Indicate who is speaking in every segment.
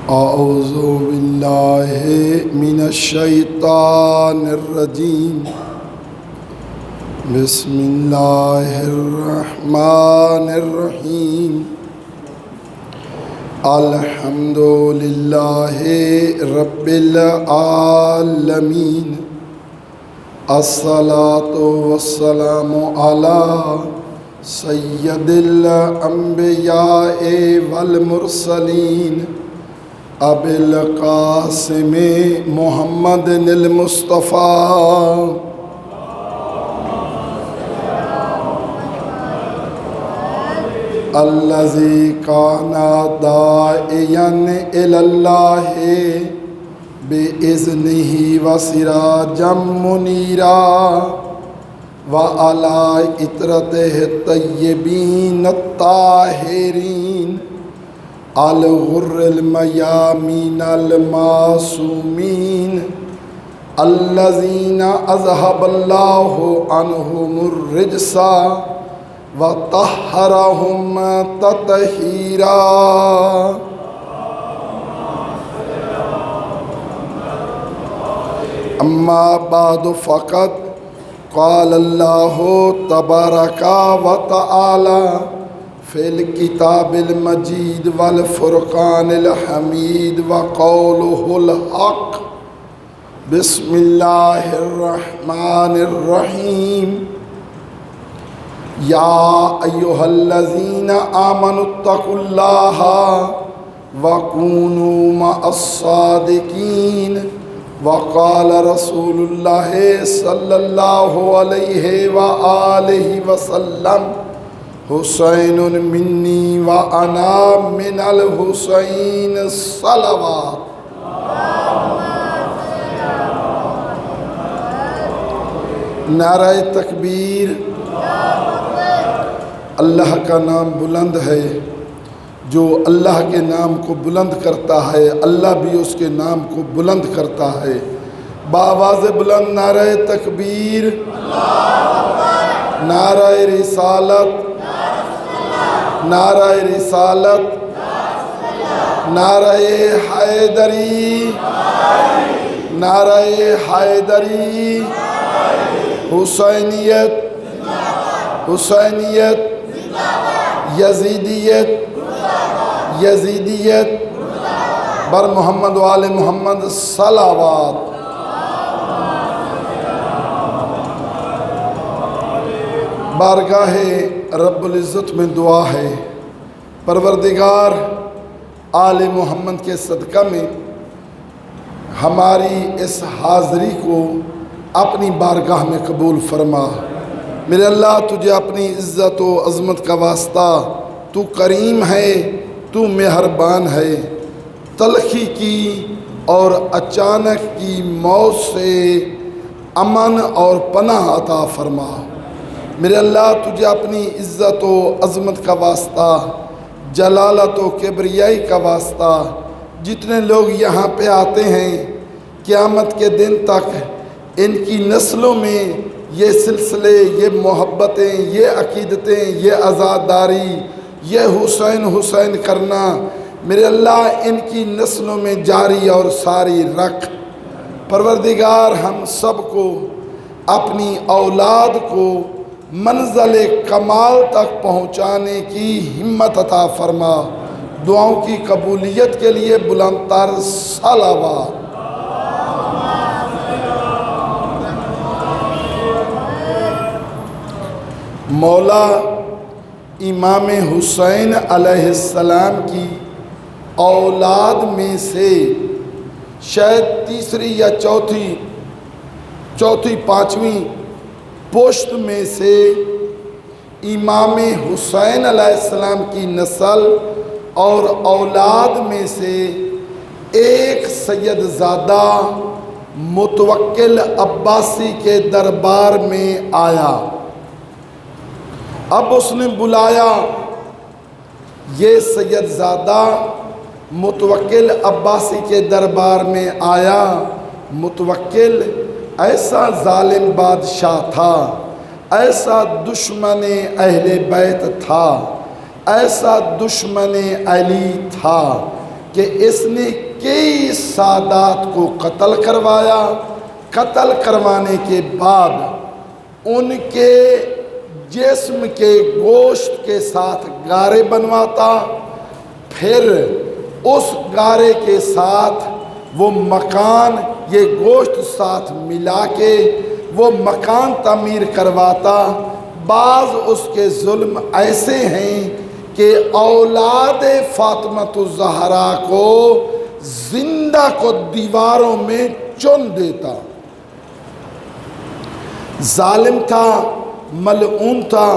Speaker 1: اعوذ باللہ من الشیطان الرجیم بسم اللہ الرحمن الرحیم الحمد للہ رب العالمین الصلاة والسلام علی سید الانبیاء والمرسلین ابی القاسم محمد المصطفیٰ الذی کان داعیا الی اللہ بإذنہ وسراجا منیرا وعلی اطرتہ الطیبین الطاہرین الغر المیامین المعصومین الذین اذہب اللہ عنہم الرجس وطہرہم تطہیرا اما بعد فقط قال اللہ تبارک وتعالی فی الکتاب المجید والفرقان الحمید وقولہ الحق بسم اللہ الرحمن الرحیم یا ایہا الذین آمنوا اتقوا اللہ وکونوا مع الصادقین وقال رسول اللہ صلی اللہ علیہ وآلہ وسلم حسین منی وانا من الحسین صلوات نعرہ تکبیر اللہ کا نام بلند ہے جو اللہ کے نام کو بلند کرتا ہے اللہ بھی اس کے نام کو بلند کرتا ہے بآواز بلند نعرہ تکبیر نعرہ رسالت نعرہ رسالت نعرہ حیدری نعرہ حیدری حسینیت حسینیت یزیدیت یزیدیت بر محمد و آل محمد صلوات بارگاہ رب العزت میں دعا ہے پروردگار آل محمد کے صدقہ میں ہماری اس حاضری کو اپنی بارگاہ میں قبول فرما میرے اللہ تجھے اپنی عزت و عظمت کا واسطہ تو کریم ہے تو مہربان ہے تلخی کی اور اچانک کی موت سے امن اور پناہ عطا فرما میرے اللہ تجھے اپنی عزت و عظمت کا واسطہ جلالت و کبریائی کا واسطہ جتنے لوگ یہاں پہ آتے ہیں قیامت کے دن تک ان کی نسلوں میں یہ سلسلے یہ محبتیں یہ عقیدتیں یہ عزاداری یہ حسین حسین کرنا میرے اللہ ان کی نسلوں میں جاری اور ساری رکھ پروردگار ہم سب کو اپنی اولاد کو منزل کمال تک پہنچانے کی ہمت عطا فرما دعاؤں کی قبولیت کے لیے بلند تر صلوات مولا امام حسین علیہ السلام کی اولاد میں سے شاید تیسری یا چوتھی پانچویں پوشت میں سے امام حسین علیہ السلام کی نسل اور اولاد میں سے ایک سید زادہ متوکل عباسی کے دربار میں آیا اب اس نے بلایا یہ سید زادہ متوکل عباسی کے دربار میں آیا متوکل ایسا ظالم بادشاہ تھا ایسا دشمن اہل بیت تھا ایسا دشمن علی تھا کہ اس نے کئی سادات کو قتل کروایا، قتل کروانے کے بعد ان کے جسم کے گوشت کے ساتھ گارے بنواتا، پھر اس گارے کے ساتھ وہ مکان، یہ گوشت ساتھ ملا کے وہ مکان تعمیر کرواتا۔ بعض اس کے ظلم ایسے ہیں کہ اولاد فاطمۃ الزہرا کو زندہ کو دیواروں میں چن دیتا۔ ظالم تھا، ملعون تھا،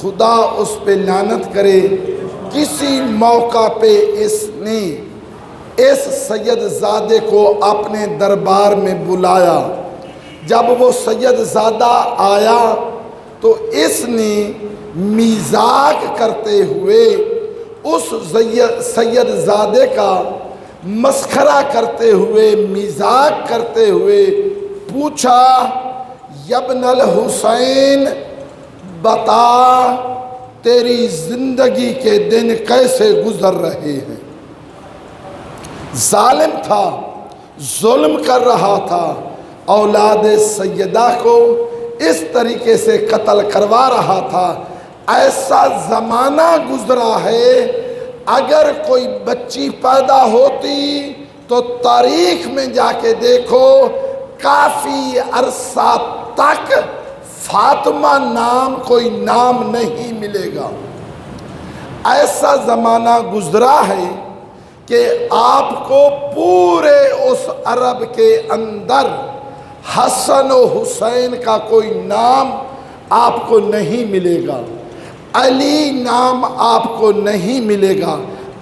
Speaker 1: خدا اس پہ لعنت کرے۔ کسی موقع پہ اس نے اس سید زادے کو اپنے دربار میں بلایا۔ جب وہ سید زادہ آیا تو اس نے مذاق کرتے ہوئے اس سید زادے کا مسخرہ کرتے ہوئے، مذاق کرتے ہوئے پوچھا، یبن الحسین بتا تیری زندگی کے دن کیسے گزر رہے ہیں؟ ظالم تھا، ظلم کر رہا تھا، اولاد سیدہ کو اس طریقے سے قتل کروا رہا تھا۔ ایسا زمانہ گزرا ہے، اگر کوئی بچی پیدا ہوتی تو تاریخ میں جا کے دیکھو کافی عرصہ تک فاطمہ نام کوئی نام نہیں ملے گا۔ ایسا زمانہ گزرا ہے کہ آپ کو پورے اس عرب کے اندر حسن و حسین کا کوئی نام آپ کو نہیں ملے گا، علی نام آپ کو نہیں ملے گا۔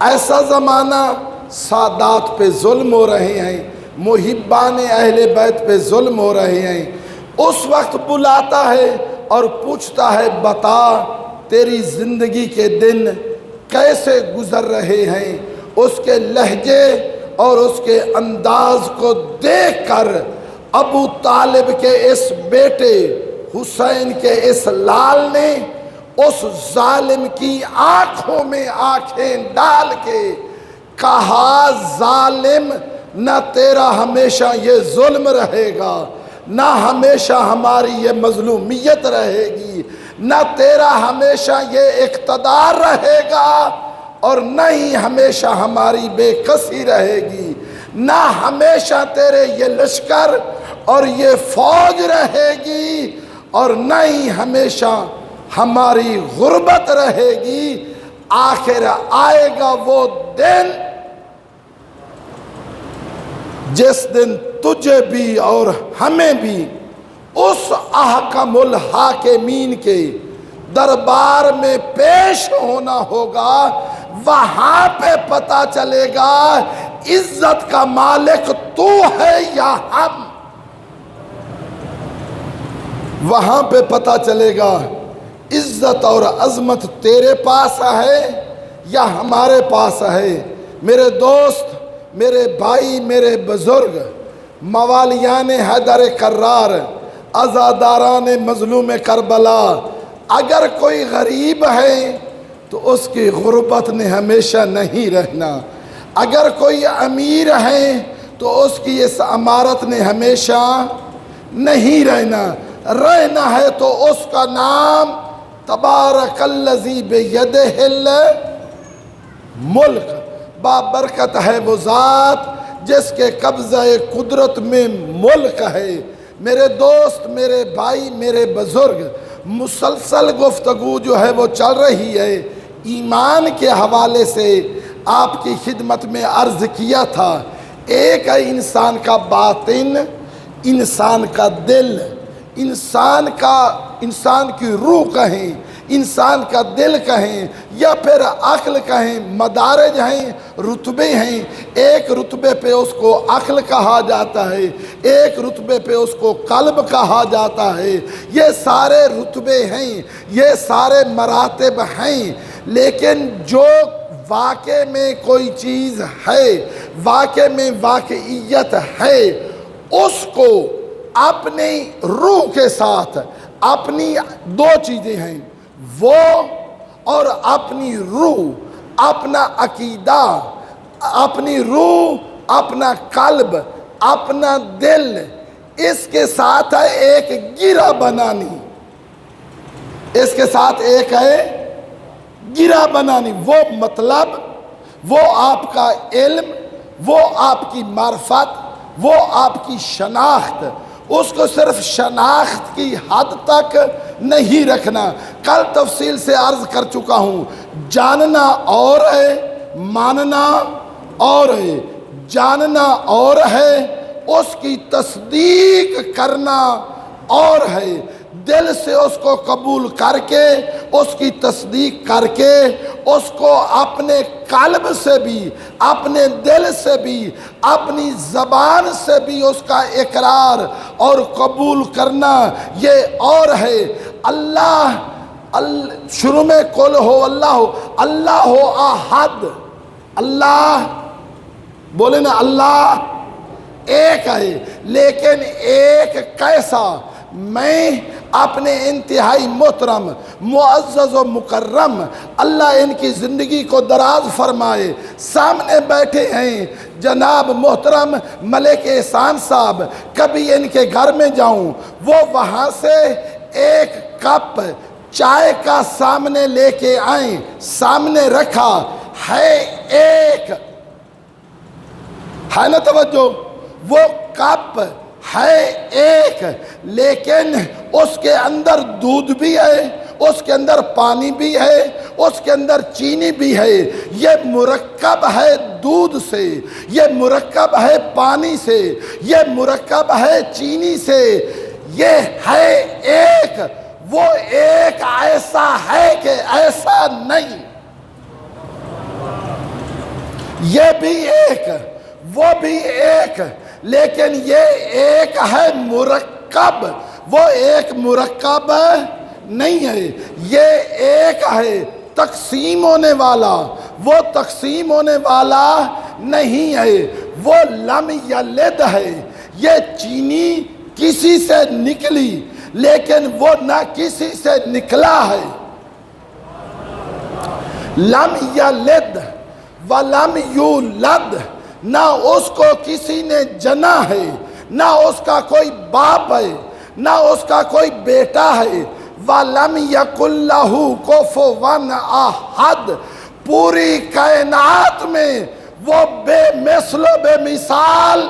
Speaker 1: ایسا زمانہ، سادات پہ ظلم ہو رہے ہیں، محبان اہل بیت پہ ظلم ہو رہے ہیں۔ اس وقت بلاتا ہے اور پوچھتا ہے بتا تیری زندگی کے دن کیسے گزر رہے ہیں۔ اس کے لہجے اور اس کے انداز کو دیکھ کر ابو طالب کے اس بیٹے حسین کے اس لال نے اس ظالم کی آنکھوں میں آنکھیں ڈال کے کہا، ظالم نہ تیرا ہمیشہ یہ ظلم رہے گا، نہ ہمیشہ ہماری یہ مظلومیت رہے گی، نہ تیرا ہمیشہ یہ اقتدار رہے گا، اور نہ ہی ہمیشہ ہماری بے کسی رہے گی، نہ ہمیشہ تیرے یہ لشکر اور یہ فوج رہے گی، اور نہ ہی ہمیشہ ہماری غربت رہے گی۔ آخر آئے گا وہ دن جس دن تجھے بھی اور ہمیں بھی اس احکم الحاکمین کے دربار میں پیش ہونا ہوگا۔ وہاں پہ پتہ چلے گا عزت کا مالک تو ہے یا ہم۔ وہاں پہ پتہ چلے گا عزت اور عظمت تیرے پاس ہے یا ہمارے پاس ہے۔ میرے دوست، میرے بھائی، میرے بزرگ، موالیان حیدر کرار، عزاداران مظلوم کربلا، اگر کوئی غریب ہے تو اس کی غربت نے ہمیشہ نہیں رہنا، اگر کوئی امیر ہے تو اس کی اس امارت نے ہمیشہ نہیں رہنا ہے تو اس کا نام تبارک الذی بیدہ الملک، بابرکت ہے وہ ذات جس کے قبضہ قدرت میں ملک ہے۔ میرے دوست، میرے بھائی، میرے بزرگ، مسلسل گفتگو جو ہے وہ چل رہی ہے۔ ایمان کے حوالے سے آپ کی خدمت میں عرض کیا تھا، ایک ہے انسان کا باطن، انسان کا دل، انسان کی روح کہیں، انسان کا دل کہیں یا پھر عقل کہیں، مدارج ہیں، رتبے ہیں۔ ایک رتبے پہ اس کو عقل کہا جاتا ہے، ایک رتبے پہ اس کو قلب کہا جاتا ہے۔ یہ سارے رتبے ہیں، یہ سارے مراتب ہیں، لیکن جو واقع میں کوئی چیز ہے، واقع میں واقعیت ہے، اس کو اپنی روح کے ساتھ، اپنی دو چیزیں ہیں، وہ اور اپنی روح، اپنا عقیدہ، اپنی روح، اپنا قلب، اپنا دل، اس کے ساتھ ہے ایک گرہ بنانی، اس کے ساتھ ایک ہے گرہ بنانی۔ وہ مطلب، وہ آپ کا علم، وہ آپ کی معرفت، وہ آپ کی شناخت، اس کو صرف شناخت کی حد تک نہیں رکھنا۔ کل تفصیل سے عرض کر چکا ہوں، جاننا اور ہے، ماننا اور ہے۔ جاننا اور ہے، اس کی تصدیق کرنا اور ہے۔ دل سے اس کو قبول کر کے، اس کی تصدیق کر کے، اس کو اپنے قلب سے بھی، اپنے دل سے بھی، اپنی زبان سے بھی اس کا اقرار اور قبول کرنا، یہ اور ہے۔ اللہ شروع میں قل ہو اللہ، اللہ ہو احد، اللہ بولے نا، اللہ ایک ہے، لیکن ایک کیسا؟ میں اپنے انتہائی محترم، معزز و مکرم، اللہ ان کی زندگی کو دراز فرمائے، سامنے بیٹھے ہیں جناب محترم ملک احسان صاحب، کبھی ان کے گھر میں جاؤں، وہ وہاں سے ایک کپ چائے کا سامنے لے کے آئیں، سامنے رکھا ہے، ایک ہے نا توجہ، وہ کپ ہے ایک، لیکن اس کے اندر دودھ بھی ہے، اس کے اندر پانی بھی ہے، اس کے اندر چینی بھی ہے۔ یہ مرکب ہے دودھ سے، یہ مرکب ہے پانی سے، یہ مرکب ہے چینی سے، یہ ہے ایک۔ وہ ایک ایسا ہے کہ ایسا نہیں، یہ بھی ایک، وہ بھی ایک، لیکن یہ ایک ہے مرکب، وہ ایک مرکب نہیں ہے۔ یہ ایک ہے تقسیم ہونے والا، وہ تقسیم ہونے والا نہیں ہے۔ وہ لم یلد ہے، یہ چینی کسی سے نکلی، لیکن وہ نہ کسی سے نکلا ہے۔ لم یلد ولم یولد، نہ اس کو کسی نے جنا ہے، نہ اس کا کوئی باپ ہے، نہ اس کا کوئی بیٹا ہے۔ وَلَمْ يَكُنْ لَهُ كُفُوًا أَحَدٌ، پوری کائنات میں وہ بے مثل و بے مثال،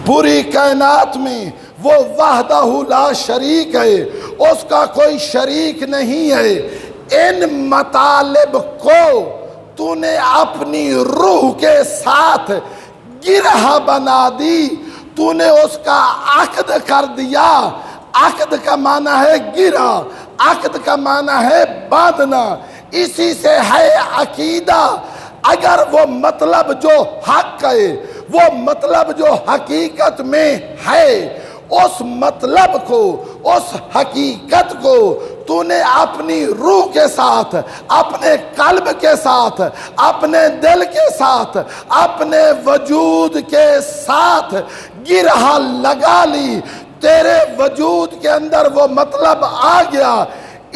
Speaker 1: پوری کائنات میں وہ وحدہ لا شریک ہے، اس کا کوئی شریک نہیں ہے۔ ان مطالب کو تو نے اپنی روح کے ساتھ گرہ بنا دی، تو نے اس کا عقد کر دیا۔ عقد کا معنی ہے گرہ، عقد کا معنی ہے باندھنا، اسی سے ہے عقیدہ۔ اگر وہ مطلب جو حق ہے، وہ مطلب جو حقیقت میں ہے، اس مطلب کو، اس حقیقت کو تو نے اپنی روح کے ساتھ، اپنے قلب کے ساتھ، اپنے دل کے ساتھ، اپنے وجود کے ساتھ گرہ لگا لی، تیرے وجود کے اندر وہ مطلب آ گیا۔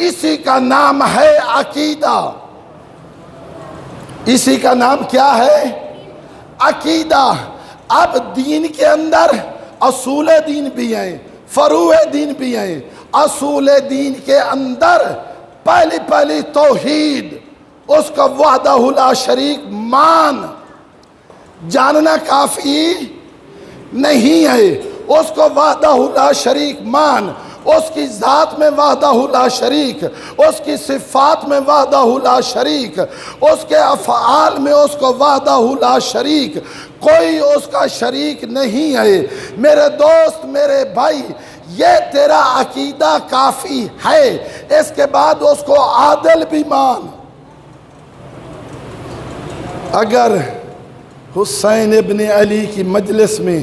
Speaker 1: اسی کا نام ہے عقیدہ، اسی کا نام کیا ہے؟ عقیدہ۔ اب دین کے اندر اصول دین بھی ہیں، فروع دین بھی ہیں۔ اصول دین کے اندر پہلی توحید، اس کا وحدہ لا شریک مان، جاننا کافی نہیں ہے، اس کو وحدہ لا شریک مان، اس کی ذات میں وحدہ لا شریک، اس کی صفات میں وحدہ لا شریک، اس کے افعال میں اس کو وحدہ لا شریک، کوئی اس کا شریک نہیں ہے۔ میرے دوست، میرے بھائی، یہ تیرا عقیدہ کافی ہے، اس کے بعد اس کو عادل بھی مان۔ اگر حسین ابن علی کی مجلس میں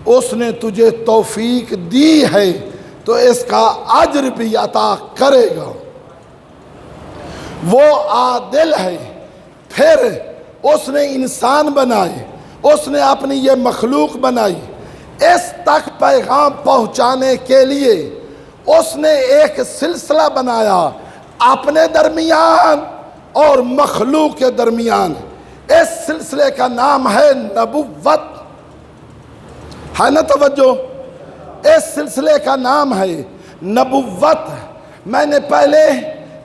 Speaker 1: اس نے تجھے توفیق دی ہے تو اس کا اجر بھی عطا کرے گا۔ وہ عادل ہے۔ پھر اس نے انسان بنائے، اس نے اپنی یہ مخلوق بنائی، اس تک پیغام پہنچانے کے لیے اس نے ایک سلسلہ بنایا، اپنے درمیان اور مخلوق کے درمیان، اس سلسلے کا نام ہے نبوت. ہے نا توجہ؟ اس سلسلے کا نام ہے نبوت. میں نے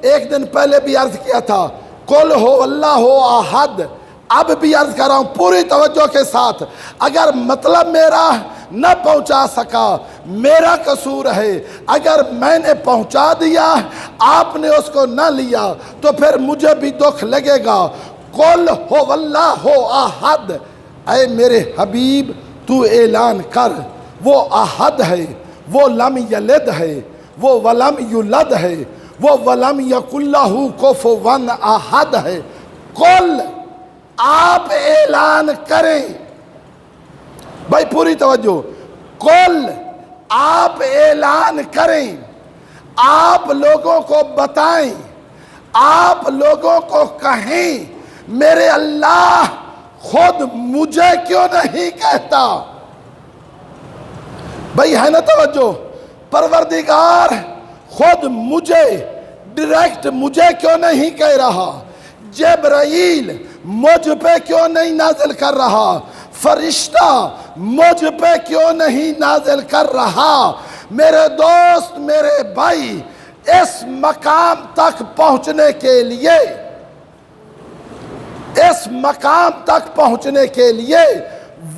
Speaker 1: ایک دن پہلے بھی عرض کیا تھا، قل ہو اللہ احد. اب بھی عرض کر رہا ہوں پوری توجہ کے ساتھ. اگر مطلب میرا نہ پہنچا سکا میرا قصور ہے، اگر میں نے پہنچا دیا آپ نے اس کو نہ لیا تو پھر مجھے بھی دکھ لگے گا. قل ہو اللہ احد. اے میرے حبیب تو اعلان کر، وہ احد ہے، وہ لم یلد ہے، وہ ولم یولد ہے، وہ ولم یکن لہ کفوا احد ہے. قل، آپ اعلان کریں. بھائی پوری توجہ. قل، آپ اعلان کریں، آپ لوگوں کو بتائیں، آپ لوگوں کو کہیں میرے اللہ خود مجھے کیوں نہیں کہتا. بھائی ہے نا توجہ؟ پروردگار خود مجھے ڈائریکٹ مجھے کیوں نہیں کہہ رہا؟ جبرائیل مجھ پہ کیوں نہیں نازل کر رہا؟ فرشتہ مجھ پہ کیوں نہیں نازل کر رہا؟ میرے دوست، میرے بھائی، اس مقام تک پہنچنے کے لیے، اس مقام تک پہنچنے کے لیے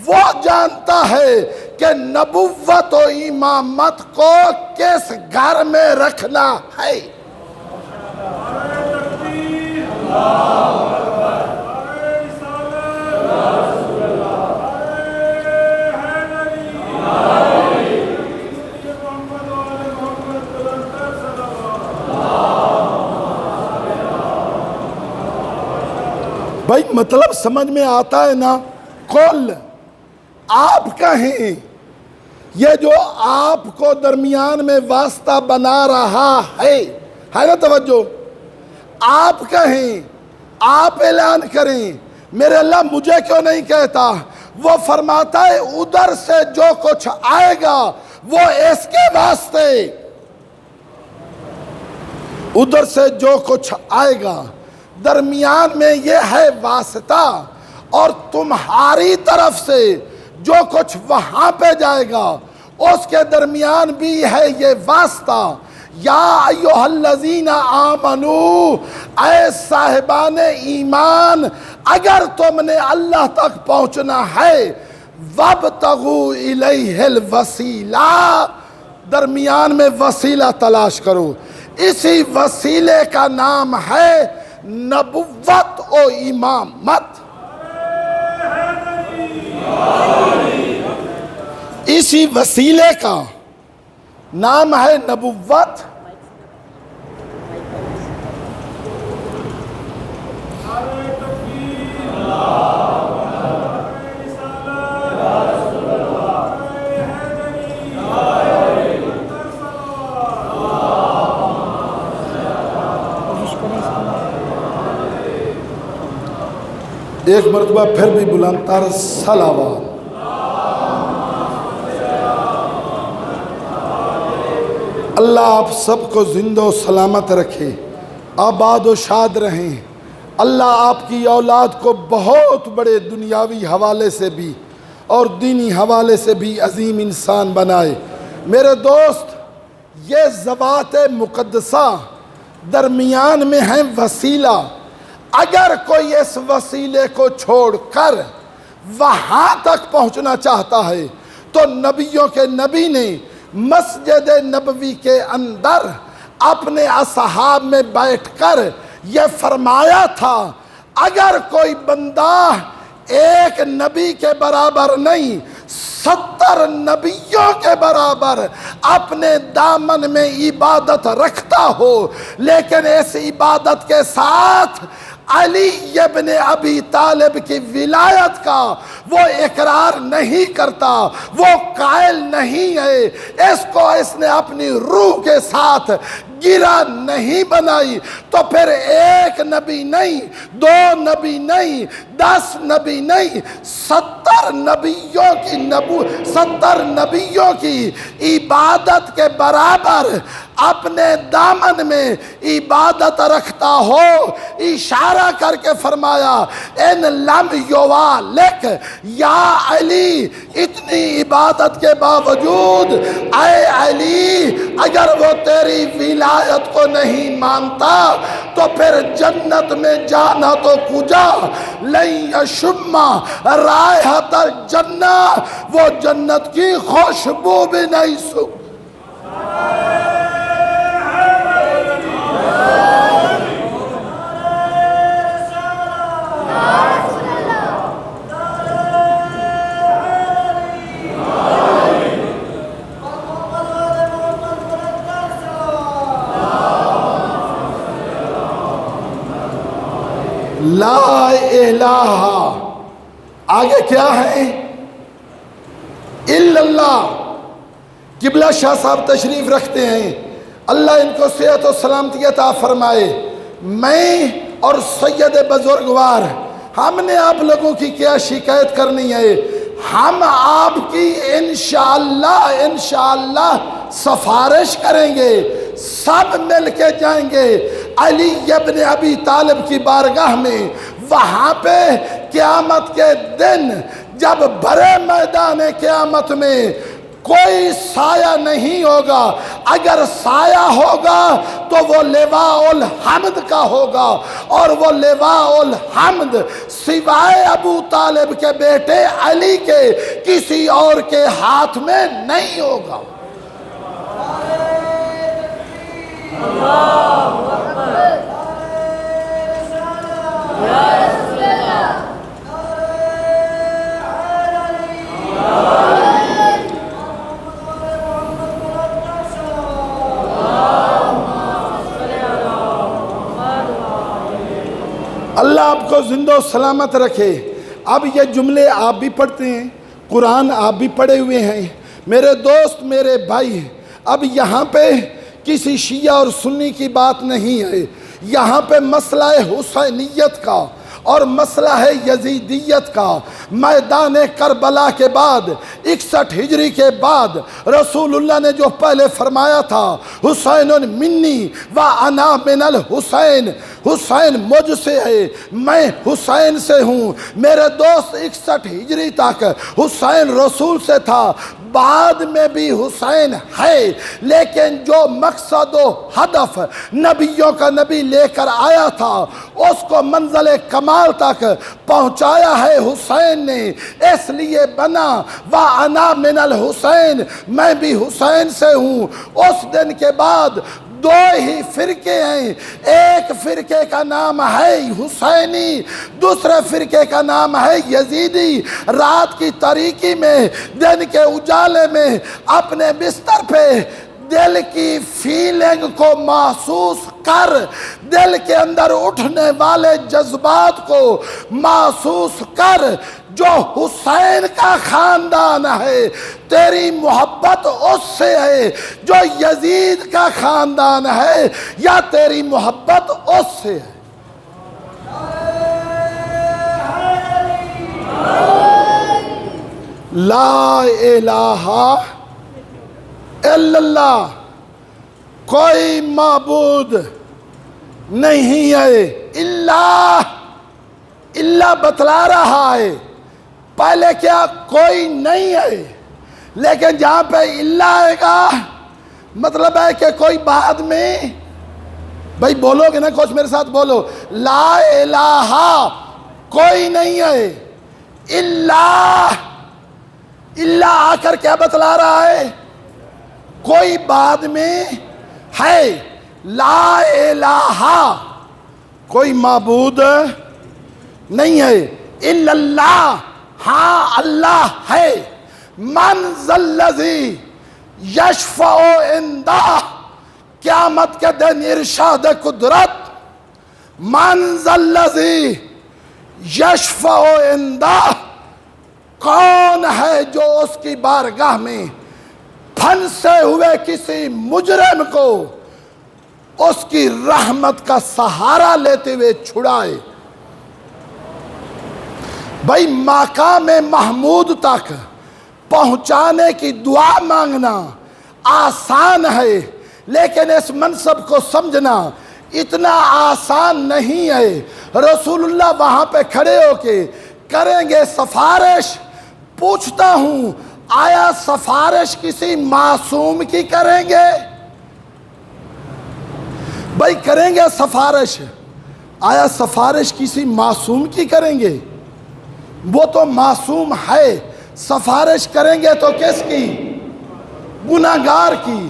Speaker 1: وہ جانتا ہے کہ نبوت و امامت کو کس گھر میں رکھنا ہے. بھائی مطلب سمجھ میں آتا ہے نا؟ قل، آپ کہیں. یہ جو آپ کو درمیان میں واسطہ بنا رہا ہے نا توجہ؟ آپ کہیں، آپ اعلان کریں. میرے اللہ مجھے کیوں نہیں کہتا؟ وہ فرماتا ہے ادھر سے جو کچھ آئے گا وہ اس کے واسطے، ادھر سے جو کچھ آئے گا درمیان میں یہ ہے واسطہ، اور تمہاری طرف سے جو کچھ وہاں پہ جائے گا اس کے درمیان بھی ہے یہ واسطہ. یا ایھا الذین آمنو، اے صاحبان ایمان، اگر تم نے اللہ تک پہنچنا ہے، وابتغوا الیہ الوسیلہ، درمیان میں وسیلہ تلاش کرو. اسی وسیلے کا نام ہے نبوت و امامت. اسی وسیلے کا نام ہے نبوت. ایک مرتبہ پھر بھی بلند تر صلوات. اللہ آپ سب کو زندہ و سلامت رکھے، آباد و شاد رہیں. اللہ آپ کی اولاد کو بہت بڑے دنیاوی حوالے سے بھی اور دینی حوالے سے بھی عظیم انسان بنائے. میرے دوست، یہ ذوات مقدسہ درمیان میں ہیں وسیلہ. اگر کوئی اس وسیلے کو چھوڑ کر وہاں تک پہنچنا چاہتا ہے تو نبیوں کے نبی نے مسجد نبوی کے اندر اپنے اصحاب میں بیٹھ کر یہ فرمایا تھا، اگر کوئی بندہ ایک نبی کے برابر نہیں 70 نبیوں کے برابر اپنے دامن میں عبادت رکھتا ہو لیکن اس عبادت کے ساتھ علی ابن ابی طالب کی ولایت کا وہ اقرار نہیں کرتا، وہ قائل نہیں ہے، اس کو اس نے اپنی روح کے ساتھ گرا نہیں بنائی تو پھر ایک نبی نہیں، دو نبی نہیں، 10 نبی نہیں، 70 نبیوں کی عبادت کے برابر اپنے دامن میں عبادت رکھتا ہو۔ اشارہ کر کے فرمایا ان لم یوالک یا علی، اتنی عبادت کے باوجود اے علی اگر وہ تیری ولایت کو نہیں مانتا تو پھر جنت میں جانا تو کجا، لن یشم رائحۃ الجنہ، وہ جنت کی خوشبو بھی نہیں سو۔ لا الہ، آگے کیا ہے؟ الا اللہ۔ قبلہ شاہ صاحب تشریف رکھتے ہیں، اللہ ان کو صحت و سلامتی عطا فرمائے۔ میں اور سید بزرگوار ہم نے آپ لوگوں کی کیا شکایت کرنی ہے؟ ہم آپ کی انشاءاللہ سفارش کریں گے، سب مل کے جائیں گے علی ابن ابی طالب کی بارگاہ میں۔ وہاں پہ قیامت کے دن جب بڑے میدان قیامت میں کوئی سایہ نہیں ہوگا، اگر سایہ ہوگا تو وہ لواء الحمد کا ہوگا، اور وہ لواء الحمد سوائے ابو طالب کے بیٹے علی کے کسی اور کے ہاتھ میں نہیں ہوگا۔ اللہ آپ کو زندہ و سلامت رکھے۔ اب یہ جملے آپ بھی پڑھتے ہیں، قرآن آپ بھی پڑھے ہوئے ہیں، میرے دوست میرے بھائی، اب یہاں پہ کسی شیعہ اور سنی کی بات نہیں ہے، یہاں پہ مسئلہ حسینیت کا اور مسئلہ ہے یزیدیت کا۔ میدان کربلا کے بعد 61 ہجری کے بعد رسول اللہ نے جو پہلے فرمایا تھا حسین منی و انا من الحسین، حسین مجھ سے ہے میں حسین سے ہوں۔ میرے دوست 61 ہجری تک حسین رسول سے تھا، بعد میں بھی حسین ہے، لیکن جو مقصد و ہدف نبیوں کا نبی لے کر آیا تھا اس کو منزل کمال تک پہنچایا ہے حسین نے، اس لیے بنا وَأَنَا مِنَ الْحُسَيْن، میں بھی حسین سے ہوں۔ اس دن کے بعد دو ہی فرقے ہیں، ایک فرقے کا نام ہے حسینی، دوسرے فرقے کا نام ہے یزیدی۔ رات کی تاریکی میں، دن کے اجالے میں، اپنے بستر پہ دل کی فیلنگ کو محسوس کر، دل کے اندر اٹھنے والے جذبات کو محسوس کر، جو حسین کا خاندان ہے تیری محبت اس سے ہے، جو یزید کا خاندان ہے یا تیری محبت اس سے ہے۔ لا الہ الا اللہ، کوئی معبود نہیں ہے، اللہ بتلا رہا ہے۔ پہلے کیا کوئی نہیں ہے، لیکن جہاں پہ اللہ آئے گا مطلب ہے کہ کوئی بعد میں، بھائی بولو گے نا کچھ میرے ساتھ بولو، لا الہ کوئی نہیں ہے، اللہ آ کر کیا بتلا رہا ہے؟ کوئی بعد میں ہے، لا الہ کوئی معبود نہیں ہے، الا اللہ، ہاں اللہ ہے، من ذا الذی یشفع عندہ، قیامت کے دن ارشاد قدرت، من ذا الذی یشفع عندہ، کون ہے جو اس کی بارگاہ میں پھنسے ہوئے کسی مجرم کو اس کی رحمت کا سہارا لیتے ہوئے چھڑائے۔ بھائی مقام محمود تک پہنچانے کی دعا مانگنا آسان ہے، لیکن اس منصب کو سمجھنا اتنا آسان نہیں ہے۔ رسول اللہ وہاں پہ کھڑے ہو کے کریں گے سفارش۔ پوچھتا ہوں، آیا سفارش کسی معصوم کی کریں گے؟ بھائی کریں گے سفارش، آیا سفارش کسی معصوم کی کریں گے؟ وہ تو معصوم ہے، سفارش کریں گے تو کس کی؟ گناہگار کی۔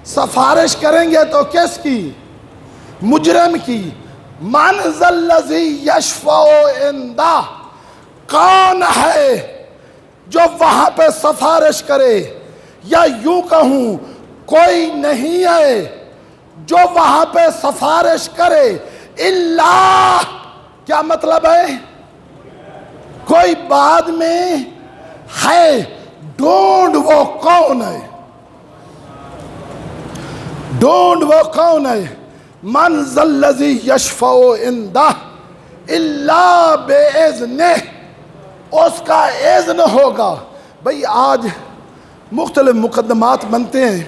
Speaker 1: سفارش کریں گے تو کس کی؟ مجرم کی۔ من ذا الذی یشفع عندہ، کون ہے جو وہاں پہ سفارش کرے؟ یا یوں کہوں، کوئی نہیں ہے جو وہاں پہ سفارش کرے الا، کیا مطلب ہے؟ کوئی بعد میں ہے، ڈھونڈ وہ کون ہے، ڈھونڈ وہ کون ہے۔ من ذا الذی یشفع عندہ الا باذنہ، اس کا اذن ہوگا۔ بھئی آج مختلف مقدمات بنتے ہیں،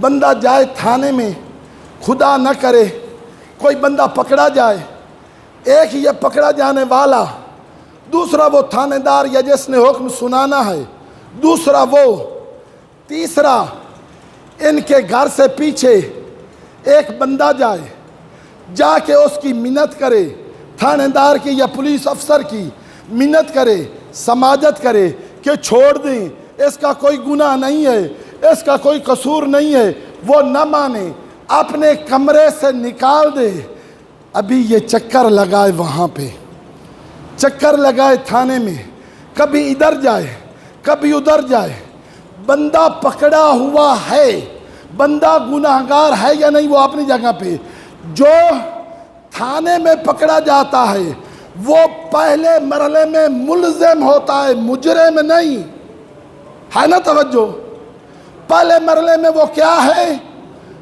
Speaker 1: بندہ جائے تھانے میں، خدا نہ کرے کوئی بندہ پکڑا جائے، ایک یہ پکڑا جانے والا، دوسرا وہ تھانے دار یا جس نے حکم سنانا ہے، دوسرا وہ، تیسرا ان کے گھر سے پیچھے ایک بندہ جائے، جا کے اس کی منت کرے، تھانے دار کی یا پولیس افسر کی منت کرے، سماجت کرے کہ چھوڑ دیں، اس کا کوئی گناہ نہیں ہے، اس کا کوئی قصور نہیں ہے۔ وہ نہ مانے، اپنے کمرے سے نکال دے۔ ابھی یہ چکر لگائے، وہاں پہ چکر لگائے تھانے میں، کبھی ادھر جائے کبھی ادھر جائے، بندہ پکڑا ہوا ہے، بندہ گناہگار ہے یا نہیں وہ اپنی جگہ پہ۔ جو تھانے میں پکڑا جاتا ہے وہ پہلے مرحلے میں ملزم ہوتا ہے، مجرم نہیں ہے نا، توجہ۔ پہلے مرحلے میں وہ کیا ہے؟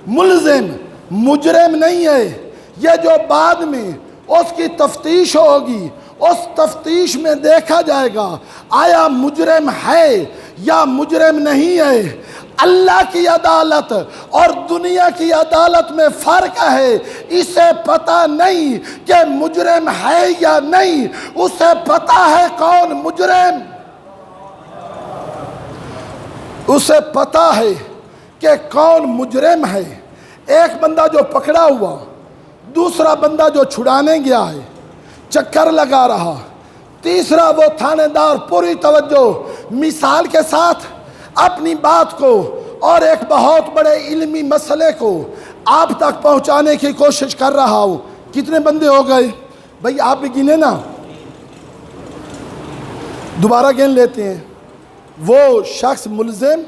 Speaker 1: ملزم، مجرم نہیں ہے۔ یہ جو بعد میں اس کی تفتیش ہوگی، اس تفتیش میں دیکھا جائے گا آیا مجرم ہے یا مجرم نہیں ہے۔ اللہ کی عدالت اور دنیا کی عدالت میں فرق ہے۔ اسے پتہ نہیں کہ مجرم ہے یا نہیں، اسے پتہ ہے کون مجرم، اسے پتہ ہے کہ کون مجرم ہے۔ ایک بندہ جو پکڑا ہوا، دوسرا بندہ جو چھڑانے گیا ہے، چکر لگا رہا، تیسرا وہ تھانے دار پوری توجہ مثال کے ساتھ اپنی بات کو اور ایک بہت بڑے علمی مسئلے کو آپ تک پہنچانے کی کوشش کر رہا ہو۔ کتنے بندے ہو گئے بھئی؟ آپ بھی گنے نا، دوبارہ گن لیتے ہیں۔ وہ شخص ملزم،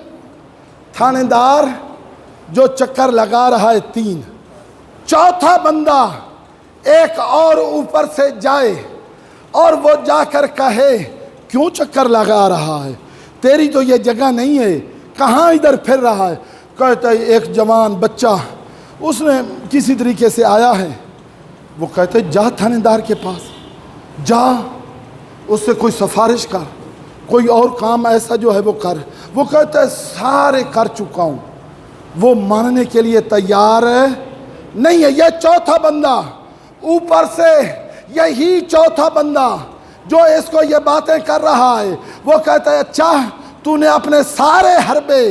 Speaker 1: تھانے دار جو چکر لگا رہا ہے 3، چوتھا بندہ ایک اور اوپر سے جائے اور وہ جا کر کہے کیوں چکر لگا رہا ہے، تیری تو یہ جگہ نہیں ہے، کہاں ادھر پھر رہا ہے؟ کہتا ہے ایک جوان بچہ اس نے کسی طریقے سے آیا ہے، وہ کہتے ہیں جا تھانے دار کے پاس، جا اس سے کوئی سفارش کر، کوئی اور کام ایسا جو ہے وہ کر۔ وہ کہتا ہے سارے کر چکا ہوں، وہ ماننے کے لیے تیار نہیں ہے۔ یہ چوتھا بندہ اوپر سے، یہی چوتھا بندہ جو اس کو یہ باتیں کر رہا ہے، وہ کہتا ہے اچھا تو نے اپنے سارے حربے،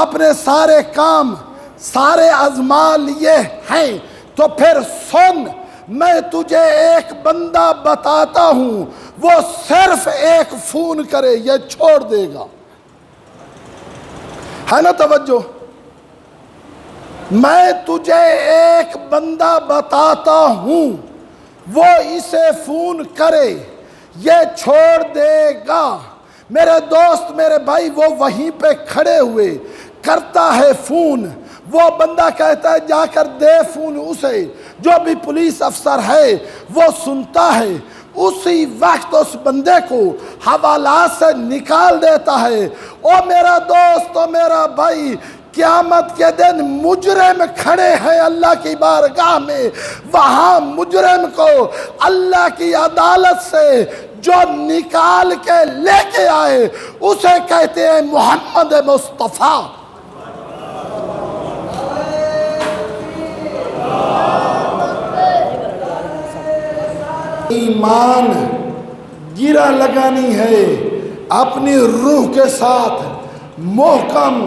Speaker 1: اپنے سارے کام، سارے اعمال لیے ہیں، تو پھر سن، میں تجھے ایک بندہ بتاتا ہوں، وہ صرف ایک فون کرے یہ چھوڑ دے گا، ہے نا توجہ۔ میں تجھے ایک بندہ بتاتا ہوں، وہ اسے فون کرے یہ چھوڑ دے گا۔ میرے دوست، میرے بھائی، وہ وہیں پہ کھڑے ہوئے کرتا ہے فون، وہ بندہ کہتا ہے جا کر دے فون اسے، جو بھی پولیس افسر ہے وہ سنتا ہے، اسی وقت اس بندے کو حوالات سے نکال دیتا ہے۔ او میرا دوست، او میرا بھائی، قیامت کے دن مجرم کھڑے ہیں اللہ کی بارگاہ میں، وہاں مجرم کو اللہ کی عدالت سے جو نکال کے لے کے آئے اسے کہتے ہیں محمد مصطفیٰ۔ ایمان گرہ لگانی ہے، اپنی روح کے ساتھ محکم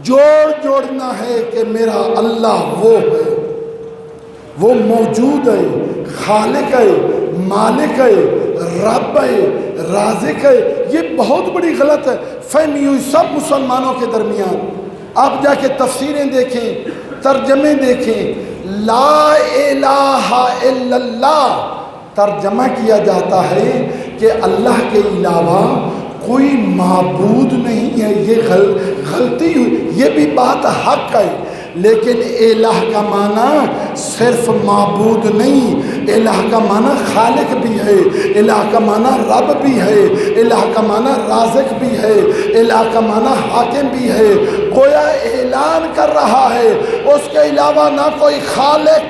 Speaker 1: جوڑنا ہے کہ میرا اللہ وہ ہے، وہ موجود ہے، خالق ہے، مالک ہے، رب ہے، رازق ہے۔ یہ بہت بڑی غلط فہمی ہوئی سب مسلمانوں کے درمیان۔ آپ جا کے تفسیریں دیکھیں، ترجمے دیکھیں، لا الہ الا اللہ ترجمہ کیا جاتا ہے کہ اللہ کے علاوہ کوئی معبود نہیں ہے۔ یہ غلطی ہوئی، یہ بھی بات حق ہے، لیکن الہ کا معنی صرف معبود نہیں، الہ کا معنی خالق بھی ہے، الہ کا معنی رب بھی ہے، الہ کا معنی رازق بھی ہے، الہ کا معنی حاکم بھی ہے۔ گویا اعلان کر رہا ہے اس کے علاوہ نہ کوئی خالق،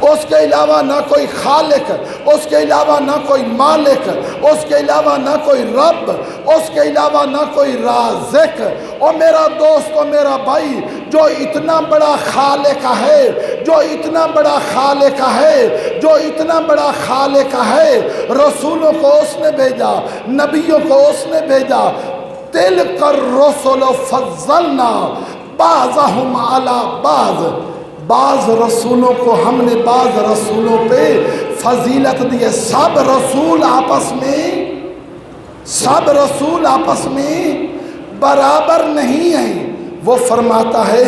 Speaker 1: اس کے علاوہ نہ کوئی خالق، اس کے علاوہ نہ کوئی مالک، اس کے علاوہ نہ کوئی رب، اس کے علاوہ نہ کوئی رازق۔ اور میرا دوست اور میرا بھائی، جو اتنا بڑا خالق ہے، جو اتنا بڑا خالق ہے، جو اتنا بڑا خالق ہے، رسولوں کو اس نے بھیجا، نبیوں کو اس نے بھیجا۔ تلک الرسل فضلنا بعضهم علی بعض رسولوں کو ہم نے بعض رسولوں پہ فضیلت دی ہے۔ سب رسول آپس میں برابر نہیں ہیں۔ وہ فرماتا ہے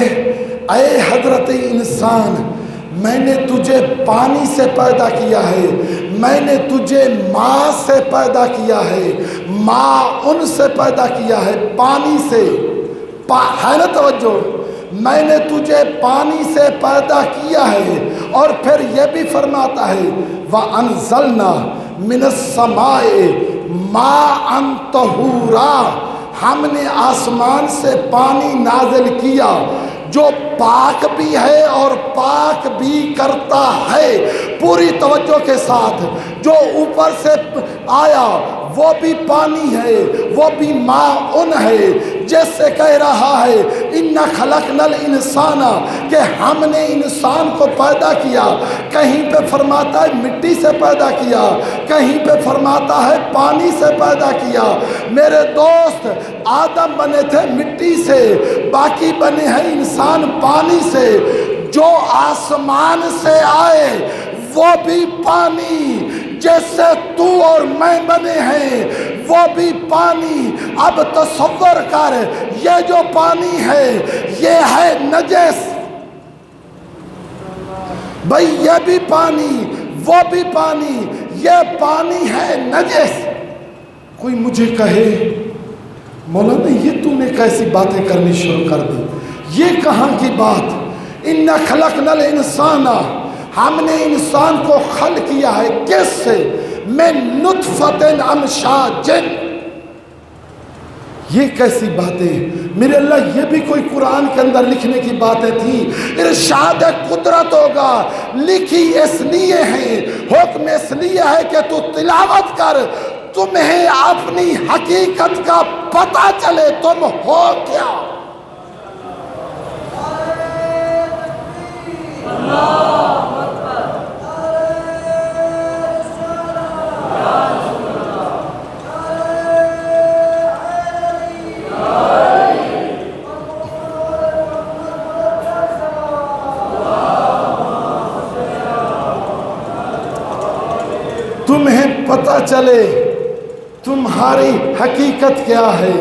Speaker 1: اے حضرت انسان، میں نے تجھے پانی سے پیدا کیا ہے، میں نے تجھے ماں سے پیدا کیا ہے، ماں ان سے پیدا کیا ہے، پانی سے، ہے نا توجہ، میں نے تجھے پانی سے پیدا کیا ہے۔ اور پھر یہ بھی فرماتا ہے وَأَنزَلْنَا مِنَ السَّمَاءِ مَاءً طَهُورًا، ہم نے آسمان سے پانی نازل کیا جو پاک بھی ہے اور پاک بھی کرتا ہے۔ پوری توجہ کے ساتھ، جو اوپر سے آیا وہ بھی پانی ہے، وہ بھی ماء ہے، جس سے کہہ رہا ہے اِنَّا خَلَقْنَا الْإِنسَانَ، کہ ہم نے انسان کو پیدا کیا۔ کہیں پہ فرماتا ہے مٹی سے پیدا کیا، کہیں پہ فرماتا ہے پانی سے پیدا کیا۔ میرے دوست، آدم بنے تھے مٹی سے، باقی بنے ہیں انسان پانی سے۔ جو آسمان سے آئے وہ بھی پانی، جیسے تو اور میں بنے ہیں وہ بھی پانی۔ اب تصور کر، یہ جو پانی ہے یہ ہے نجس، بھئی یہ بھی پانی وہ بھی پانی، یہ پانی ہے نجس۔ کوئی مجھے کہے مولانا یہ تو نے کیسی باتیں کرنی شروع کر دی، یہ کہاں کی بات؟ اِنَّا خَلَقْنَا الْإِنسَانَ، ہم نے انسان کو خلق کیا ہے کس سے؟ مِن نُطْفَةٍ أَمْشَاجٍ۔ یہ کیسی باتیں میرے اللہ، یہ بھی کوئی قرآن کے اندر لکھنے کی باتیں تھیں؟ ارشاد قدرت ہوگا، لکھی اس لیے ہیں، حکم اس لیے ہے کہ تو تلاوت کر، تمہیں اپنی حقیقت کا پتہ چلے تم ہو کیا۔ تمہیں پتہ چلے تمہاری حقیقت کیا ہے۔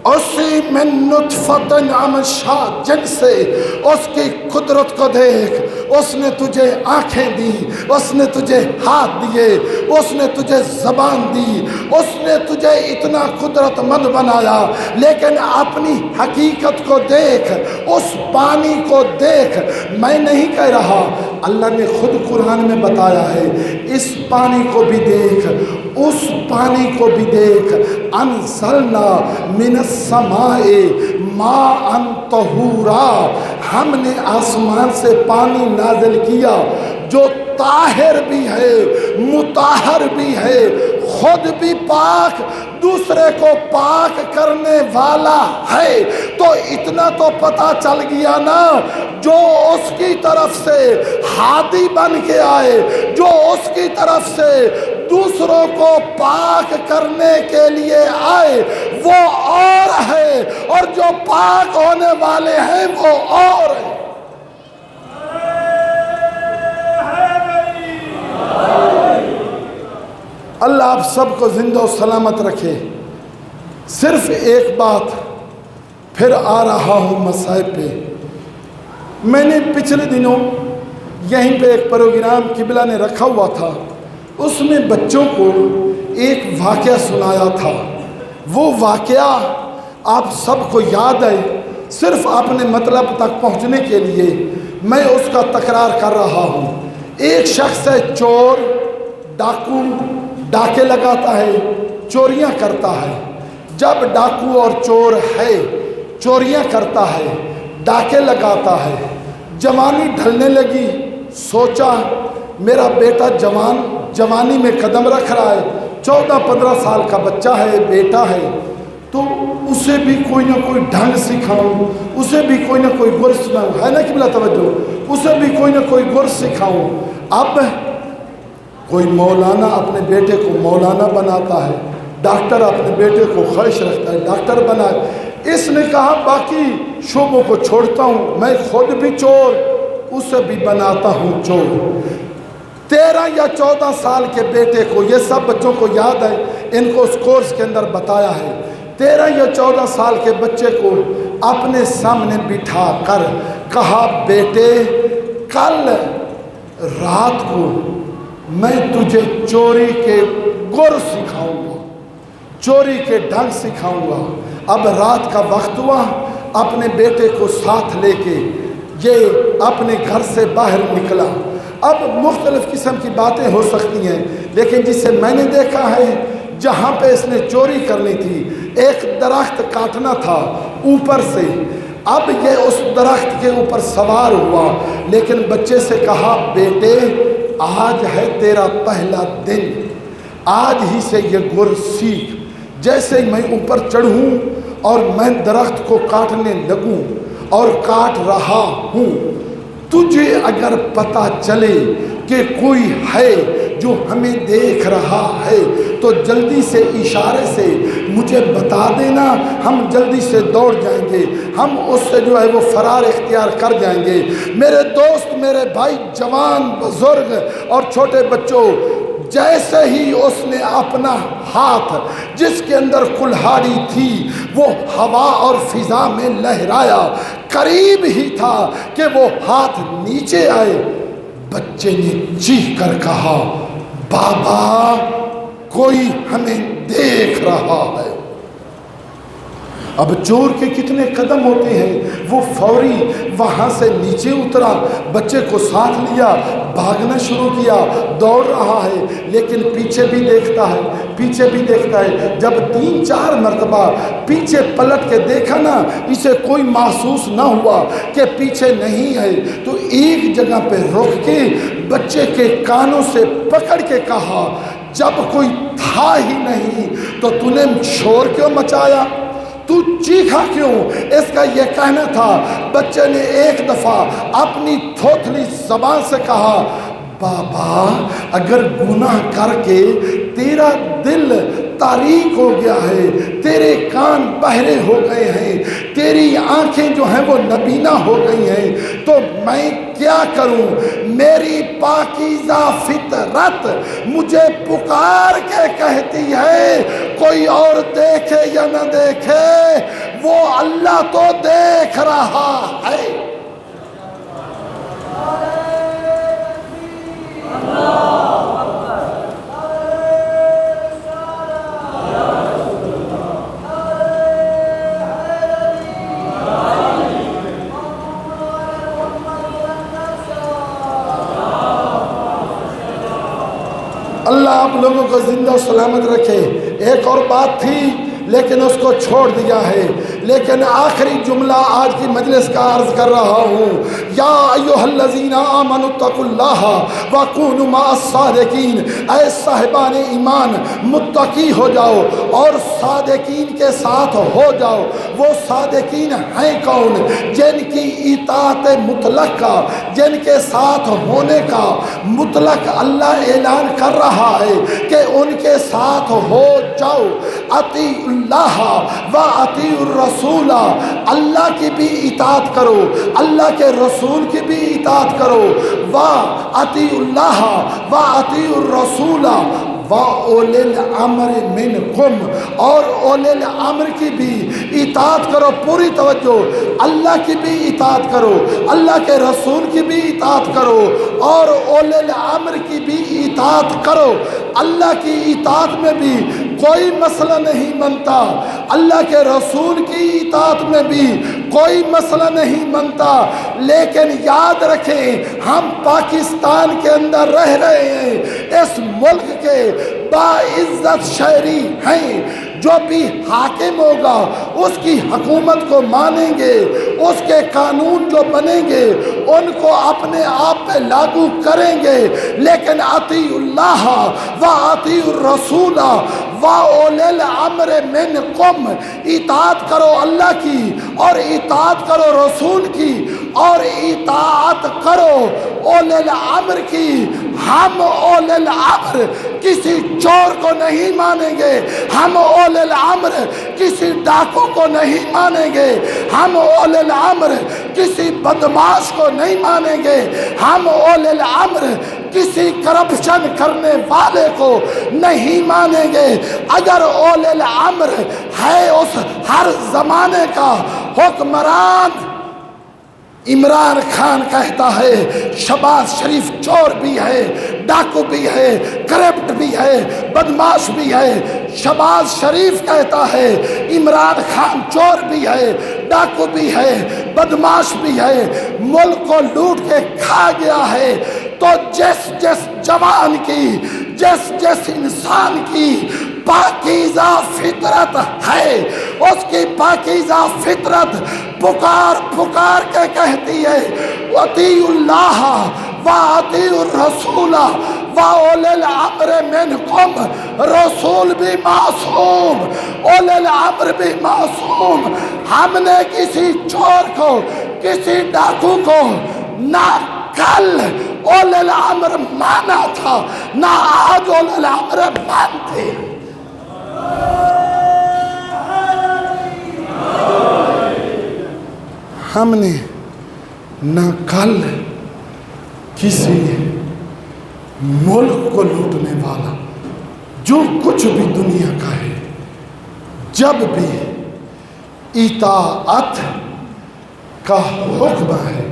Speaker 1: اسی من نطفۃ امشاج، جن سے اس کی قدرت کو دیکھ، اس نے تجھے آنکھیں دی، اس نے تجھے ہاتھ دیے، اس نے تجھے زبان دی، اس نے تجھے اتنا قدرت مند بنایا، لیکن اپنی حقیقت کو دیکھ، اس پانی کو دیکھ۔ میں نہیں کہہ رہا، اللہ نے خود قرآن میں بتایا ہے اس پانی کو بھی دیکھ، اس پانی کو بھی دیکھ، انزلنا من السماء ماء طہورا، ہم نے آسمان سے پانی نازل کیا جو طاہر بھی ہے مطہر بھی ہے، خود بھی پاک دوسرے کو پاک کرنے والا ہے۔ تو اتنا تو پتہ چل گیا نا، جو اس کی طرف سے ہادی بن کے آئے، جو اس کی طرف سے دوسروں کو پاک کرنے کے لیے آئے وہ اور ہے، اور جو پاک ہونے والے ہیں وہ اور ہیں۔ اللہ آپ سب کو زندہ و سلامت رکھے۔ صرف ایک بات پھر آ رہا ہوں مسائل پہ۔ میں نے پچھلے دنوں یہیں پہ ایک پروگرام قبلہ نے رکھا ہوا تھا، اس میں بچوں کو ایک واقعہ سنایا تھا۔ وہ واقعہ آپ سب کو یاد ہے، صرف اپنے مطلب تک پہنچنے کے لیے میں اس کا تکرار کر رہا ہوں۔ ایک شخص ہے چور، ڈاکو، ڈاکے لگاتا ہے، چوریاں کرتا ہے۔ جب ڈاکو اور چور ہے، چوریاں کرتا ہے، ڈاکے لگاتا ہے، جوانی ڈھلنے لگی، سوچا میرا بیٹا جوانی میں قدم رکھ رہا ہے، 14-15 سال کا بچہ ہے، بیٹا ہے، تو اسے بھی کوئی نہ کوئی ڈھنگ سکھاؤں، اسے بھی کوئی نہ کوئی گر سکھاؤں، ہے نا قبلہ توجہ، اسے بھی کوئی نہ کوئی گر سکھاؤں۔ اب کوئی مولانا اپنے بیٹے کو مولانا بناتا ہے، ڈاکٹر اپنے بیٹے کو خواہش رکھتا ہے ڈاکٹر بنائے۔ اس نے کہا باقی شعبوں کو چھوڑتا ہوں، میں خود بھی چور، اسے بھی بناتا ہوں چور۔ 13 یا 14 سال کے بیٹے کو، یہ سب بچوں کو یاد ہے، ان کو اس کورس کے اندر بتایا ہے، 13 یا 14 سال کے بچے کو اپنے سامنے بٹھا کر کہا بیٹے کل رات کو میں تجھے چوری کے گر سکھاؤں گا، چوری کے ڈھنگ سکھاؤں گا۔ اب رات کا وقت ہوا، اپنے بیٹے کو ساتھ لے کے یہ اپنے گھر سے باہر نکلا۔ اب مختلف قسم کی باتیں ہو سکتی ہیں، لیکن جسے میں نے دیکھا ہے جہاں پہ اس نے چوری کرنی تھی، ایک درخت کاٹنا تھا اوپر سے۔ اب یہ اس درخت کے اوپر سوار ہوا، لیکن بچے سے کہا بیٹے آج ہے تیرا پہلا دن، آج ہی سے یہ گر سیکھ۔ جیسے میں اوپر چڑھوں اور میں درخت کو کاٹنے لگوں اور کاٹ رہا ہوں، تجھے اگر پتہ چلے کہ کوئی ہے جو ہمیں دیکھ رہا ہے تو جلدی سے اشارے سے مجھے بتا دینا، ہم جلدی سے دوڑ جائیں گے، ہم اس سے جو ہے وہ فرار اختیار کر جائیں گے۔ میرے دوست، میرے بھائی، جوان، بزرگ اور چھوٹے بچوں، جیسے ہی اس نے اپنا ہاتھ جس کے اندر کلہاڑی تھی وہ ہوا اور فضا میں لہرایا، قریب ہی تھا کہ وہ ہاتھ نیچے آئے، بچے نے چیخ کر کہا بابا کوئی ہمیں دیکھ رہا ہے۔ اب چور کے کتنے قدم ہوتے ہیں، وہ فوری وہاں سے نیچے اترا، بچے کو ساتھ لیا، بھاگنا شروع کیا، دوڑ رہا ہے، لیکن پیچھے بھی دیکھتا ہے، پیچھے بھی دیکھتا ہے۔ جب 3-4 مرتبہ پیچھے پلٹ کے دیکھا نا، اسے کوئی محسوس نہ ہوا کہ پیچھے نہیں ہے، تو ایک جگہ پہ رک کے بچے کے کانوں سے پکڑ کے کہا جب کوئی تھا ہی نہیں تو تو نے شور کیوں مچایا، تو چیخا کیوں؟ اس کا یہ کہنا تھا، بچے نے ایک دفعہ اپنی تھوتھلی زبان سے کہا بابا اگر گناہ کر کے تیرا دل تاریک ہو گیا ہے، تیرے کان بہرے ہو گئے ہیں، تیری آنکھیں جو ہیں وہ نبینا ہو گئی ہیں، تو میں کیا کروں؟ میری پاکیزہ فطرت مجھے پکار کے کہتی ہے کوئی اور دیکھے یا نہ دیکھے وہ اللہ تو دیکھ رہا ہے۔ آپ لوگوں کو زندہ و سلامت رکھے۔ ایک اور بات تھی لیکن اس کو چھوڑ دیا ہے، لیکن آخری جملہ آج کی مجلس کا عرض کر رہا ہوں، یا ایھا الذین آمنوا اتقوا اللہ وکونوا مع الصادقین، اے صاحبان ایمان متقی ہو جاؤ اور صادقین کے ساتھ ہو جاؤ۔ وہ صادقین ہیں کون؟ جن کی اطاعت مطلق کا، جن کے ساتھ ہونے کا مطلق اللہ اعلان کر رہا ہے کہ ان کے ساتھ ہو جاؤ۔ اطیعوا اللہ و اطیعوا الرسول، اللہ کی بھی اطاعت کرو، اللہ کے رسول کی بھی اطاعت کرو۔ و اطیعوا اللہ و اطیعوا الرسول وَأُولِي الْأَمْرِ مِنْكُمْ، اور اولی الامر کی بھی اطاعت کرو۔ پوری توجہ، اللہ کی بھی اطاعت کرو، اللہ کے رسول کی بھی اطاعت کرو اور اولی الامر کی بھی اطاعت کرو۔ اللہ کی اطاعت میں بھی کوئی مسئلہ نہیں بنتا، اللہ کے رسول کی اطاعت میں بھی کوئی مسئلہ نہیں بنتا، لیکن یاد رکھیں ہم پاکستان کے اندر رہ رہے ہیں، اس ملک کے باعزت شہری ہیں۔ جو بھی حاکم ہوگا اس کی حکومت کو مانیں گے، اس کے قانون جو بنیں گے ان کو اپنے آپ پہ لاگو کریں گے، لیکن اطیعوا اللہ و اطیعوا الرسول و اولی الامر منکم، اطاعت کرو اللہ کی اور اطاعت کرو رسول کی اور اطاعت کرو اولی الامر کی۔ ہم اولی الامر کسی چور کو نہیں مانیں گے، ہم اولی الامر کسی ڈاکو کو نہیں مانیں گے، ہم اولی الامر کسی بدمعاش کو نہیں مانیں گے، ہم اولی الامر کسی کرپشن کرنے والے کو نہیں مانیں گے۔ اگر اولی الامر ہے اس ہر زمانے کا حکمران، عمران خان کہتا ہے شہباز شریف چور بھی ہے، ڈاکو بھی ہے، کرپٹ بھی ہے، بدمعاش بھی ہے۔ شہباز شریف کہتا ہے عمران خان چور بھی ہے، ڈاکو بھی ہے، بدمعاش بھی ہے، ملک کو لوٹ کے کھا گیا ہے۔ تو جس جس جوان کی، جس جس انسان کی پاکیزہ فطرت ہے، اس کی پاکیزہ فطرت پکار پکار کے کہتی ہے اطیعوا اللہ و اطیعوا الرسول و اولی الامر منکم۔ رسول بھی معصوم، اولی الامر بھی معصوم۔ ہم نے کسی چور کو، کسی ڈاکو کو نہ کل اولی الامر مانا تھا، نہ آج اولی الامر مانتے۔ ہم نے نہ کل کسی ملک کو لوٹنے والا جو کچھ بھی دنیا کا ہے، جب بھی اطاعت کا حکم ہے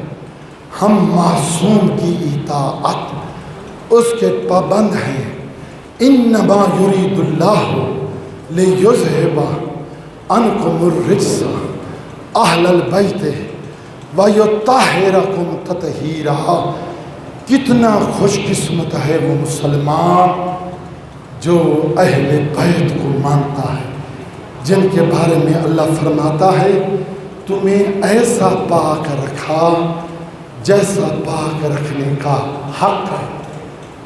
Speaker 1: ہم معصوم کی اطاعت اس کے پابند ہیں۔ انما یرید اللہ لیذھب عنکم الرجس اہل البیت ویطہرکم تطہیرا۔ کتنا خوش قسمت ہے وہ مسلمان جو اہل بیت کو مانتا ہے، جن کے بارے میں اللہ فرماتا ہے تمہیں ایسا پاک رکھا جیسا پاک رکھنے کا حق ہے۔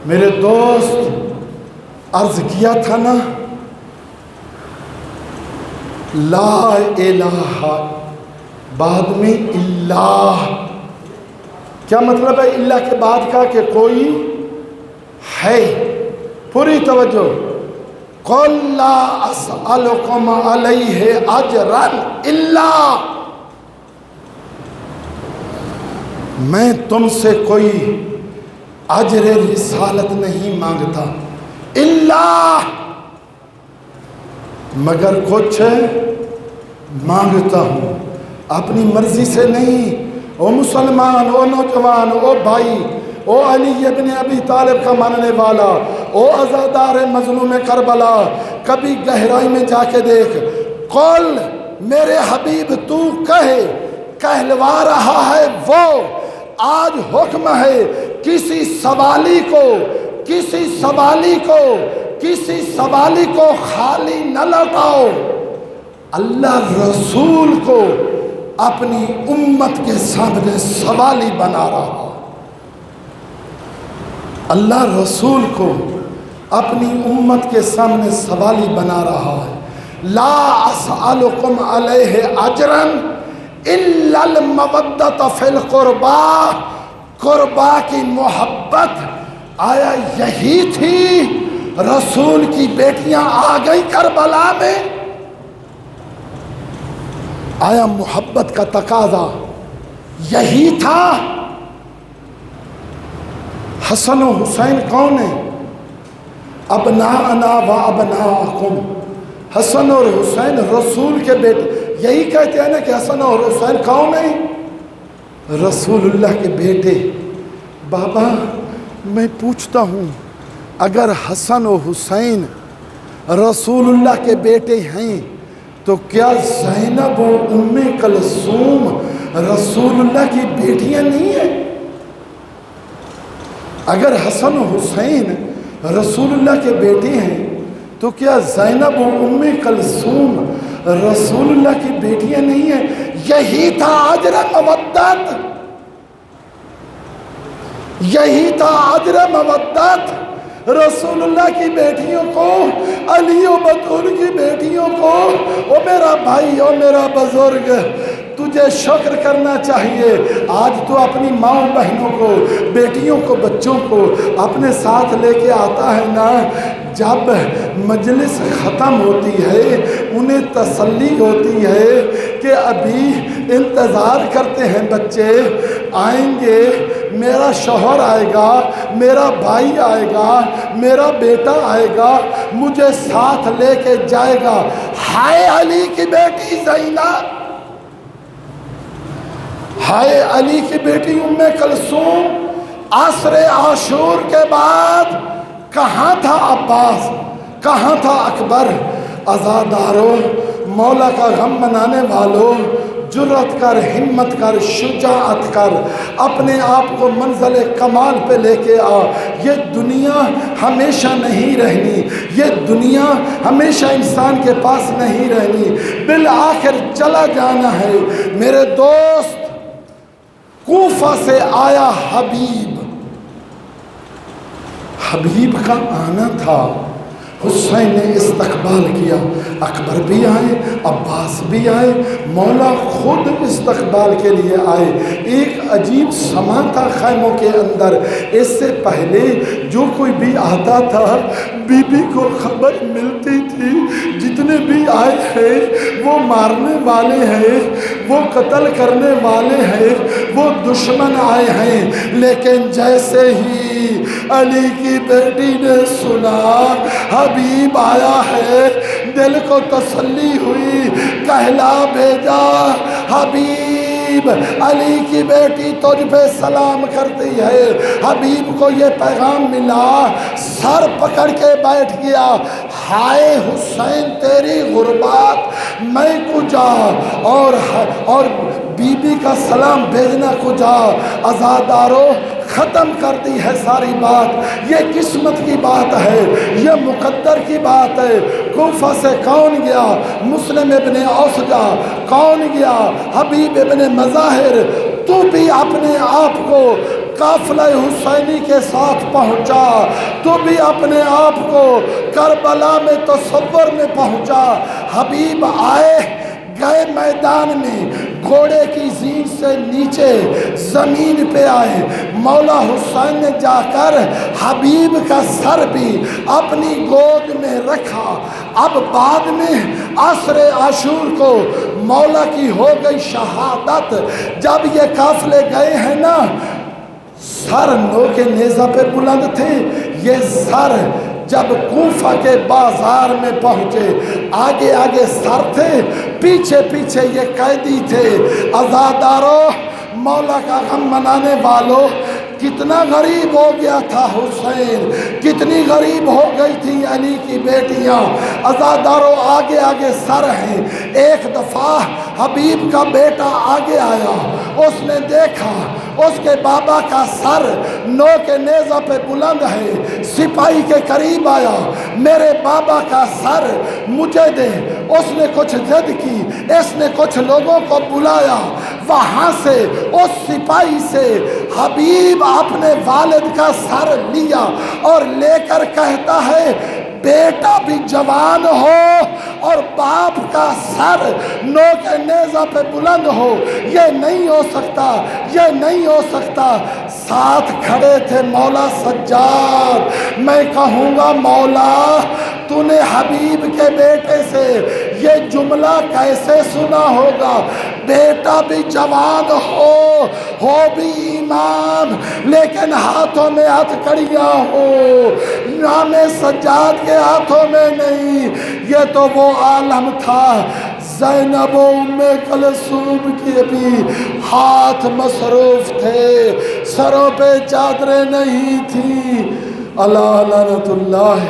Speaker 1: میرے دوست عرض کیا تھا نا، لا الہ بعد میں اللہ، کیا مطلب ہے اللہ کے بعد کا؟ کہ کوئی ہے۔ پوری توجہ، قل لا اسألکم علیہ اجرا الا، میں تم سے کوئی اجر رسالت نہیں مانگتا، اللہ مگر کچھ مانگتا ہوں اپنی مرضی سے نہیں۔ او مسلمان، او نوجوان، او بھائی، او علی ابن ابی طالب کا ماننے والا، او عزادار مظلوم کربلا، کبھی گہرائی میں جا کے دیکھ۔ قل، میرے حبیب تو کہلوا رہا ہے وہ۔ آج حکم ہے کسی سوالی کو کسی سوالی کو خالی نہ لوٹاؤ۔ اللہ رسول کو اپنی امت کے سامنے سوالی بنا رہا، اللہ رسول کو اپنی امت کے سامنے سوالی بنا رہا ہے۔ لا اسألکم علیہ اجرا الا المودۃ فی القربا، قربا کی محبت، آیا یہی تھی رسول کی بیٹیاں آ گئی کربلا میں؟ آیا محبت کا تقاضا یہی تھا؟ حسن و حسین کون ہیں؟ ابناءنا و ابناءکم، حسن اور حسین رسول کے بیٹے، یہی کہتے ہیں نا کہ حسن اور حسین کون ہیں؟ رسول اللہ کے بیٹے۔ بابا میں پوچھتا ہوں، اگر حسن و حسین رسول اللہ کے بیٹے ہیں تو کیا زینب و ام کلثوم رسول اللہ کی بیٹیاں نہیں ہیں؟ اگر حسن و حسین رسول اللہ کے بیٹے ہیں تو کیا زینب و ام کلثوم رسول اللہ کی بیٹیاں نہیں ہیں؟ یہی تھا اجر مودت، یہی تھا اجر مودت۔ رسول اللہ کی بیٹیوں کو، علی و بطول کی بیٹیوں کو، او میرا بھائی، او میرا بزرگ، تجھے شکر کرنا چاہیے۔ آج تو اپنی ماں بہنوں کو، بیٹیوں کو، بچوں کو اپنے ساتھ لے کے آتا ہے نا، جب مجلس ختم ہوتی ہے انہیں تسلی ہوتی ہے کہ ابھی انتظار کرتے ہیں بچے آئیں گے، میرا شوہر آئے گا، میرا بھائی آئے گا، میرا بیٹا آئے گا، مجھے ساتھ لے کے جائے گا۔ ہائے علی کی بیٹی زینب، ہائے علی کی بیٹی ام کلثوم، عصر عاشور کے بعد کہاں تھا عباس، کہاں تھا اکبر؟ عزاداروں، مولا کا غم منانے والوں، جرأت کر، ہمت کر، شجاعت کر، اپنے آپ کو منزل کمال پہ لے کے آ۔ یہ دنیا ہمیشہ نہیں رہنی، یہ دنیا ہمیشہ انسان کے پاس نہیں رہنی، بالآخر چلا جانا ہے۔ میرے دوست، کوفہ سے آیا حبیب، حبیب کا آنا تھا، حسین نے استقبال کیا، اکبر بھی آئے، عباس بھی آئے، مولا خود استقبال کے لیے آئے۔ ایک عجیب سما تھا خیموں کے اندر، اس سے پہلے جو کوئی بھی آتا تھا بی بی کو خبر ملتی تھی جتنے بھی آئے ہیں وہ مارنے والے ہیں، وہ قتل کرنے والے ہیں، وہ دشمن آئے ہیں۔ لیکن جیسے ہی علی کی بیٹی نے سنا حبیب آیا ہے، دل کو تسلی ہوئی، کہلا بھیجا حبیب علی کی بیٹی تجھ پہ سلام کرتی ہے۔ حبیب کو یہ پیغام ملا، سر پکڑ کے بیٹھ گیا، ہائے حسین تیری غربات میں کجا، اور بی بی کا سلام بھیجنا کجا۔ عزاداروں، ختم کر دی ہے ساری بات، یہ قسمت کی بات ہے، یہ مقدر کی بات ہے۔ کوفہ سے کون گیا؟ مسلم ابن اوسجہ۔ کون گیا؟ حبیب ابن مظاہر۔ تو بھی اپنے آپ کو قافلہ حسینی کے ساتھ پہنچا، تو بھی اپنے آپ کو کربلا میں تصور میں پہنچا۔ حبیب آئے، گئے میدان میں، گھوڑے کی زین سے نیچے زمین پہ آئے، مولا حسین نے جا کر حبیب کا سر بھی اپنی گود میں رکھا۔ اب بعد میں عصر عاشور کو مولا کی ہو گئی شہادت، جب یہ قافلے گئے ہیں نا، سر نو کے نیزہ پہ بلند تھے، یہ سر جب کوفہ کے بازار میں پہنچے، آگے آگے سر تھے، پیچھے پیچھے یہ قیدی تھے۔ عزاداروں، مولا کا غم منانے والوں، کتنا غریب ہو گیا تھا حسین، کتنی غریب ہو گئی تھی علی کی بیٹیاں۔ عزاداروں، آگے آگے سر ہیں۔ ایک دفعہ حبیب کا بیٹا آگے آیا، اس نے دیکھا اس کے بابا کا سر نوک نیزہ پہ بلند ہے، سپاہی کے قریب آیا، میرے بابا کا سر مجھے دے۔ اس نے کچھ ضد کی، اس نے کچھ لوگوں کو بلایا، وہاں سے اس سپاہی سے حبیب اپنے والد کا سر لیا اور لے کر کہتا ہے بیٹا بھی جوان ہو اور باپ کا سر نوک نیزہ پہ بلند ہو، یہ نہیں ہو سکتا، یہ نہیں ہو سکتا۔ ساتھ کھڑے تھے مولا سجاد۔ میں کہوں گا مولا تو نے حبیب کے بیٹے سے یہ جملہ کیسے سنا ہوگا؟ بیٹا بھی جوان ہو بھی ایمان، لیکن ہاتھوں میں ہتھکڑیاں ہو، نام سجاد کے ہاتھوں میں نہیں۔ یہ تو وہ عالم تھا، زینب و ام کلثوم کی بھی ہاتھ مصروف تھے، سروں پہ چادریں نہیں تھی۔ اللہ لعنت اللہ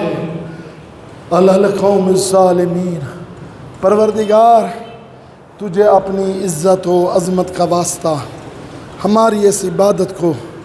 Speaker 1: علی القوم الظالمین۔ پروردگار تجھے اپنی عزت و عظمت کا واسطہ ہماری اس عبادت کو